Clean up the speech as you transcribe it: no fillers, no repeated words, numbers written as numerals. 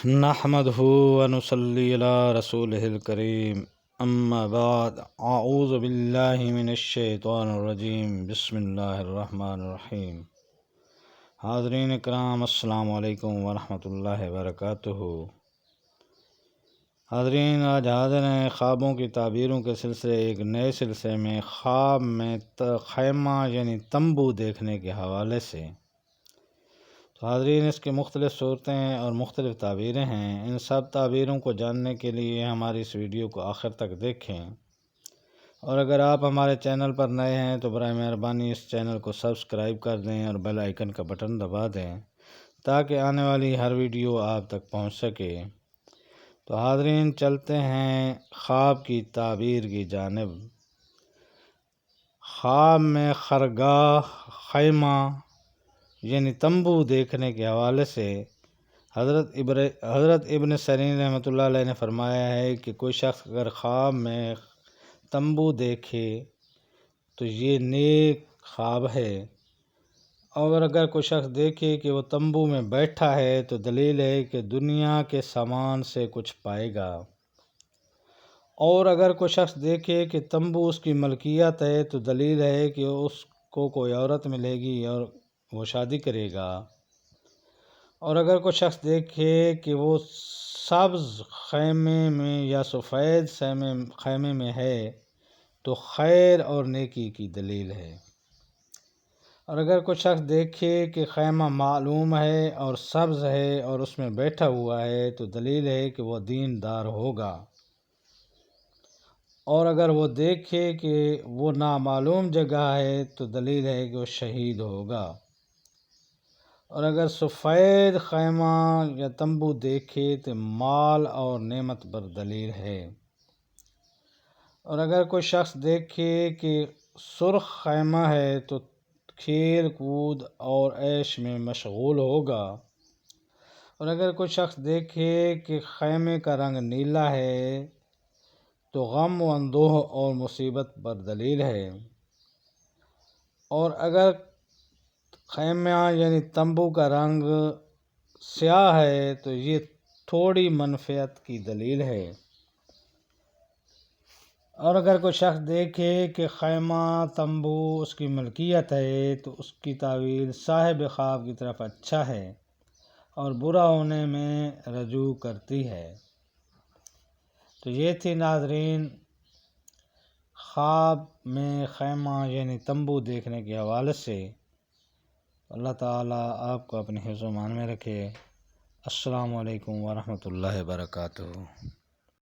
نحمدہ ونصلی علی رسولہ الکریم، اما بعد، اعوذ باللہ من الشیطان الرجیم، بسم اللہ الرحمن الرحیم۔ حاضرین اکرام، السلام علیکم ورحمۃ اللہ وبرکاتہ۔ حاضرین، آج حاضر ہیں خوابوں کی تعبیروں کے سلسلے ایک نئے سلسلے میں، خواب میں خیمہ یعنی تمبو دیکھنے کے حوالے سے۔ تو حاضرین، اس کی مختلف صورتیں اور مختلف تعبیریں ہیں۔ ان سب تعبیروں کو جاننے کے لیے ہماری اس ویڈیو کو آخر تک دیکھیں، اور اگر آپ ہمارے چینل پر نئے ہیں تو برائے مہربانی اس چینل کو سبسکرائب کر دیں اور بیل آئیکن کا بٹن دبا دیں تاکہ آنے والی ہر ویڈیو آپ تک پہنچ سکے۔ تو حاضرین، چلتے ہیں خواب کی تعبیر کی جانب۔ خواب میں خرگاہ، خیمہ یعنی تمبو دیکھنے کے حوالے سے حضرت ابن سیرین رحمۃ اللہ علیہ نے فرمایا ہے کہ کوئی شخص اگر خواب میں تمبو دیکھے تو یہ نیک خواب ہے، اور اگر کوئی شخص دیکھے کہ وہ تمبو میں بیٹھا ہے تو دلیل ہے کہ دنیا کے سامان سے کچھ پائے گا، اور اگر کوئی شخص دیکھے کہ تمبو اس کی ملکیت ہے تو دلیل ہے کہ اس کو کوئی عورت ملے گی اور وہ شادی کرے گا، اور اگر کوئی شخص دیکھے کہ وہ سبز خیمے میں یا سفید خیمے میں ہے تو خیر اور نیکی کی دلیل ہے، اور اگر کوئی شخص دیکھے کہ خیمہ معلوم ہے اور سبز ہے اور اس میں بیٹھا ہوا ہے تو دلیل ہے کہ وہ دیندار ہوگا، اور اگر وہ دیکھے کہ وہ نامعلوم جگہ ہے تو دلیل ہے کہ وہ شہید ہوگا، اور اگر سفید خیمہ یا تمبو دیکھے تو مال اور نعمت پر دلیل ہے، اور اگر کوئی شخص دیکھے کہ سرخ خیمہ ہے تو کھیل کود اور عیش میں مشغول ہوگا، اور اگر کوئی شخص دیکھے کہ خیمے کا رنگ نیلا ہے تو غم و اندوہ اور مصیبت پر دلیل ہے، اور اگر خیمہ یعنی تمبو کا رنگ سیاہ ہے تو یہ تھوڑی منفعت کی دلیل ہے، اور اگر کوئی شخص دیکھے کہ خیمہ تمبو اس کی ملکیت ہے تو اس کی تعویل صاحب خواب کی طرف اچھا ہے اور برا ہونے میں رجوع کرتی ہے۔ تو یہ تھی ناظرین خواب میں خیمہ یعنی تمبو دیکھنے کے حوالے سے۔ اللہ تعالیٰ آپ کو اپنے حفظ و امان میں رکھے۔ السلام علیکم ورحمۃ اللہ وبرکاتہ۔